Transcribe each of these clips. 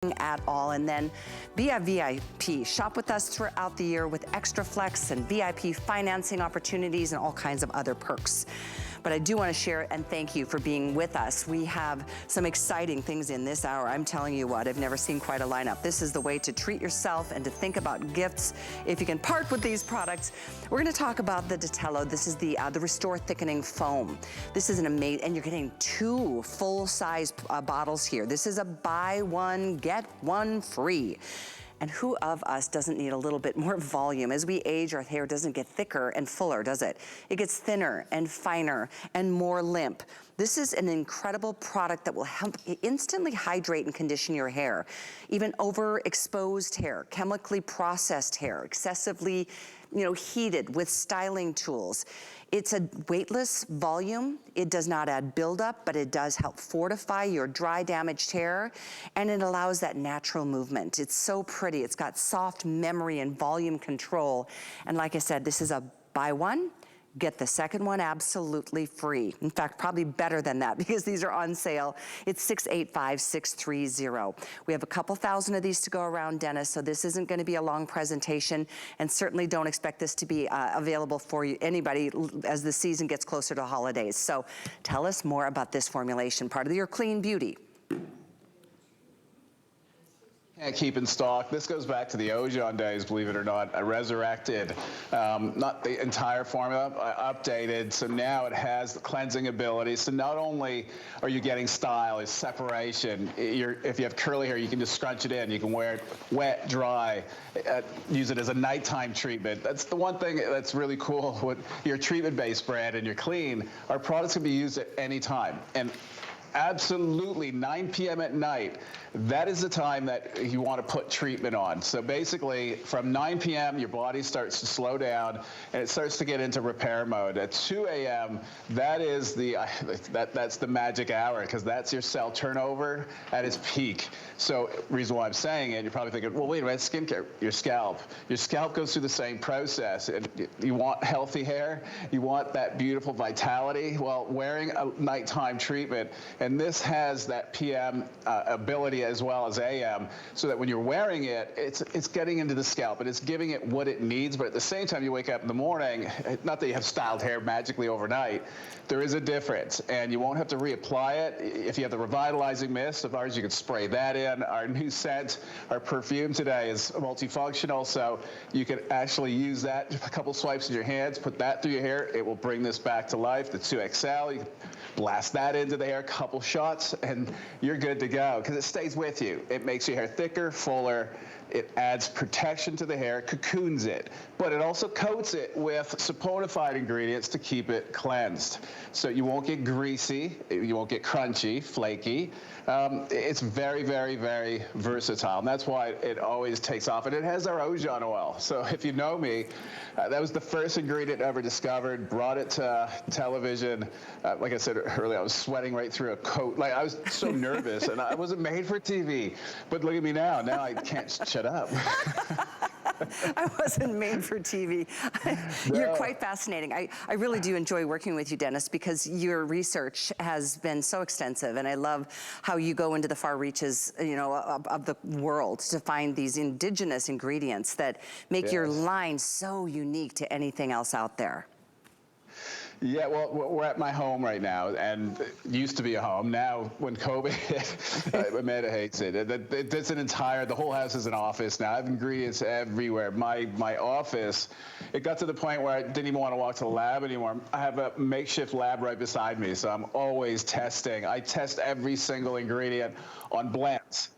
at all. And then be a VIP. Shop with us throughout the year with extra flex and VIP financing opportunities and all kinds of other perks. But I do want to share and thank you for being with us. We have some exciting things in this hour. I'm telling you what, I've never seen quite a lineup. This is the way to treat yourself and to think about gifts if you can part with these products. We're going to talk about the Dhatelo. This is the Restore Thickening Foam. This is an amazing, and you're getting 2 full-size bottles here. This is a buy one, get one free. And who of us doesn't need a little bit more volume? As we age, our hair doesn't get thicker and fuller, does it? It gets thinner and finer and more limp. This is an incredible product that will help instantly hydrate and condition your hair. Even overexposed hair, chemically processed hair, excessively, heated with styling tools. It's a weightless volume. It does not add buildup, but it does help fortify your dry, damaged hair, and it allows that natural movement. It's so pretty. It's got soft memory and volume control. And like I said, this is a buy one, get the second one absolutely free. In fact, probably better than that because these are on sale. It's 685-630. We have a couple thousand of these to go around, Dennis, so this isn't going to be a long presentation, and certainly don't expect this to be available for you, anybody as the season gets closer to holidays. So tell us more about this formulation, part of your clean beauty. Can't keep in stock. This goes back to the Ojon days, believe it or not. I resurrected, not the entire formula, I updated, so now it has the cleansing ability. So not only are you getting style, it's separation. If you have curly hair, you can just scrunch it in. You can wear it wet, dry, use it as a nighttime treatment. That's the one thing that's really cool with your treatment-based brand and your clean. Our products can be used at any time. And absolutely, 9 p.m. at night, that is the time that you want to put treatment on. So basically, from 9 p.m., your body starts to slow down, and it starts to get into repair mode. At 2 a.m., that is that's the magic hour, because that's your cell turnover at its peak. So reason why I'm saying it, you're probably thinking, well, wait a minute, skincare, your scalp. Your scalp goes through the same process. You want healthy hair, you want that beautiful vitality. Well, wearing a nighttime treatment, and this has that PM ability as well as AM, so that when you're wearing it, it's getting into the scalp and it's giving it what it needs. But at the same time, you wake up in the morning, not that you have styled hair magically overnight, there is a difference, and you won't have to reapply it. If you have the revitalizing mist of ours, you can spray that in. Our new scent, our perfume today is multifunctional, so you can actually use that, a couple swipes in your hands, put that through your hair, it will bring this back to life. The 2XL, you can blast that into the hair, couple shots, and you're good to go, because it stays with you. It makes your hair thicker, fuller. It adds protection to the hair, cocoons it, but it also coats it with saponified ingredients to keep it cleansed. So you won't get greasy, you won't get crunchy, flaky. It's very, very, very versatile, and that's why it always takes off. And it has our Ojon oil. So if you know me, that was the first ingredient ever discovered, brought it to television. Like I said earlier, I was sweating right through a coat. Like, I was so nervous, and I wasn't made for TV. But look at me now. Now I can't shut up. I wasn't made for TV. You're quite fascinating. I really do enjoy working with you, Dennis, because your research has been so extensive, and I love how you go into the far reaches, of the world to find these indigenous ingredients that make your line so unique to anything else out there. Yeah, well, we're at my home right now, and it used to be a home. Now, when COVID hit, Amanda hates it. It's the whole house is an office now. I have ingredients everywhere. My office, it got to the point where I didn't even want to walk to the lab anymore. I have a makeshift lab right beside me, so I'm always testing. I test every single ingredient on blends.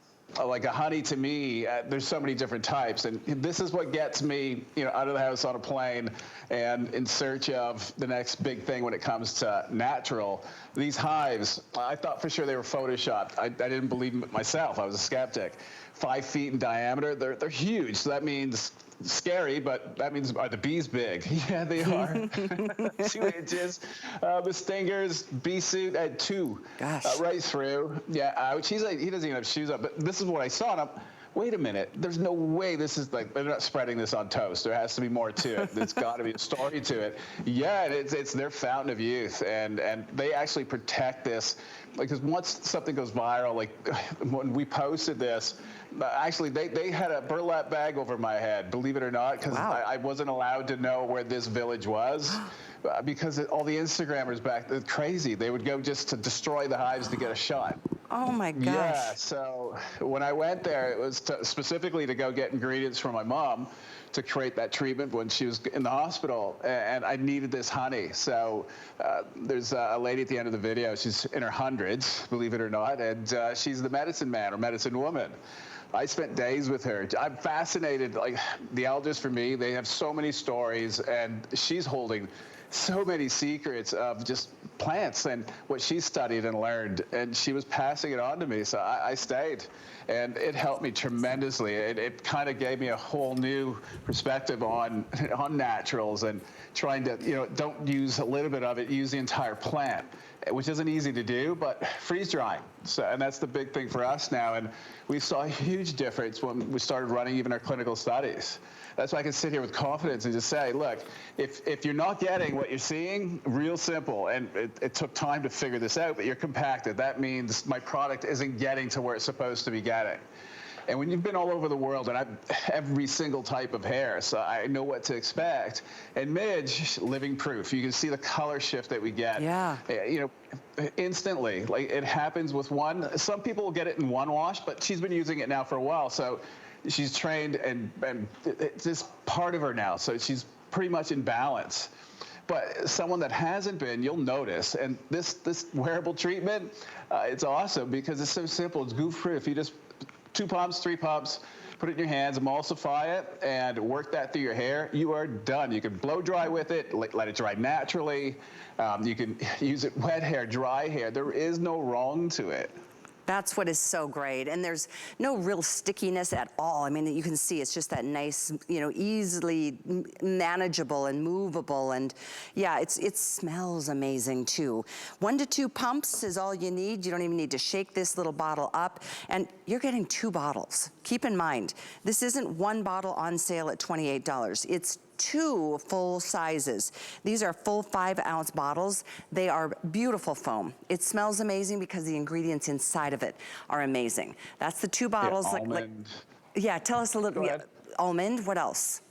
Like a honey, to me, there's so many different types, and this is what gets me, out of the house on a plane and in search of the next big thing when it comes to natural. These hives, I thought for sure they were photoshopped. I didn't believe it myself. I was a skeptic. 5 feet in diameter, they're huge, so that means scary, but that means, are the bees big? Yeah, they are. 2 inches. The stingers, bee suit, I had 2 right through. Yeah, ouch. He doesn't even have shoes up, but this is what I saw. And wait a minute, there's no way this is like, they're not spreading this on toast. There has to be more to it. There's got to be a story to it. Yeah, it's their fountain of youth, and they actually protect this. Because once something goes viral, like when we posted this, actually they had a burlap bag over my head, believe it or not, because I wasn't allowed to know where this village was. Because all the Instagrammers back, they're crazy. They would go just to destroy the hives to get a shot. Oh my gosh. Yeah, so when I went there, it was specifically to go get ingredients for my mom to create that treatment when she was in the hospital, and I needed this honey. So there's a lady at the end of the video, she's in her hundreds, believe it or not, and she's the medicine man or medicine woman. I spent days with her. I'm fascinated, like the elders for me, they have so many stories, and she's holding so many secrets of just plants and what she studied and learned, and she was passing it on to me, so I stayed, and it helped me tremendously. It kind of gave me a whole new perspective on naturals, and trying to, you know, don't use a little bit of it, use the entire plant, which isn't easy to do, but freeze drying. So, and that's the big thing for us now, and we saw a huge difference when we started running even our clinical studies. That's why I can sit here with confidence and just say, look, if you're not getting what you're seeing, real simple, and it took time to figure this out, but you're compacted. That means my product isn't getting to where it's supposed to be getting. And when you've been all over the world, and I've every single type of hair, so I know what to expect. And Midge, living proof. You can see the color shift that we get. Yeah. You know, instantly. Like, it happens with one. Some people will get it in one wash, but she's been using it now for a while, so she's trained, and it's just part of her now, so she's pretty much in balance. But someone that hasn't been, you'll notice. And this wearable treatment, it's awesome because it's so simple. It's goof-proof. You just 2 pumps, 3 pumps, put it in your hands, emulsify it, and work that through your hair. You are done. You can blow dry with it, let it dry naturally. You can use it wet hair, dry hair. There is no wrong to it. That's what is so great. And there's no real stickiness at all. I mean, you can see it's just that nice, you know, easily manageable and movable. And yeah, it smells amazing too. 1 to 2 pumps is all you need. You don't even need to shake this little bottle up. And you're getting 2 bottles. Keep in mind, this isn't 1 bottle on sale at $28. It's 2 full sizes. These are full 5-ounce bottles. They are beautiful foam. It smells amazing because the ingredients inside of it are amazing. That's the 2 bottles. Yeah, almond. Yeah, tell us a little. Yeah, almond. What else?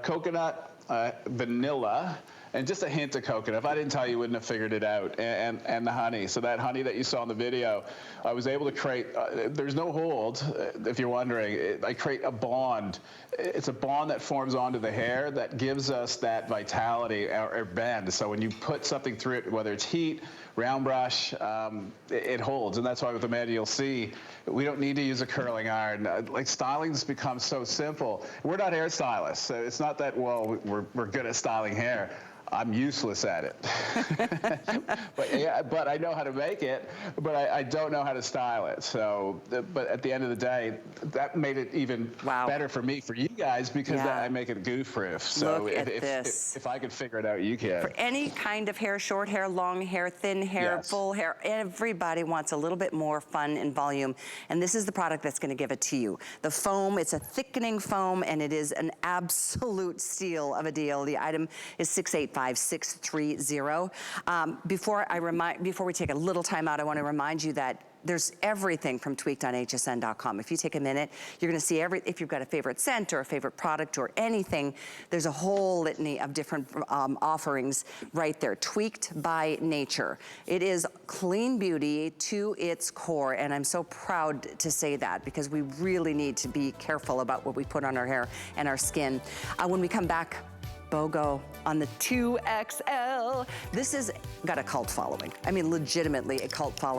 Coconut, vanilla, and just a hint of coconut. If I didn't tell you, you wouldn't have figured it out. And the honey. So that honey that you saw in the video, I was able to create, there's no hold, if you're wondering. I create a bond. It's a bond that forms onto the hair that gives us that vitality or bend. So when you put something through it, whether it's heat, round brush, it holds. And that's why with the Amanda, you'll see, we don't need to use a curling iron. Like, styling's become so simple. We're not hairstylists, so it's not that, well, we're good at styling hair. I'm useless at it. but I know how to make it, but I don't know how to style it. So, but at the end of the day, that made it even better for me, for you guys, because I make it goof-proof. So if I could figure it out, you can. For any kind of hair, short hair, long hair, thin hair, full hair, everybody wants a little bit more fun and volume. And this is the product that's gonna give it to you. The foam, it's a thickening foam, and it is an absolute steal of a deal. The item is 685-630. Before we take a little time out, I want to remind you that there's everything from tweakedonhsn.com. If you take a minute, you're gonna see if you've got a favorite scent or a favorite product or anything, there's a whole litany of different offerings right there. Tweaked by Nature. It is clean beauty to its core, and I'm so proud to say that because we really need to be careful about what we put on our hair and our skin. When we come back, BOGO on the 2XL. This has got a cult following. I mean, legitimately a cult following.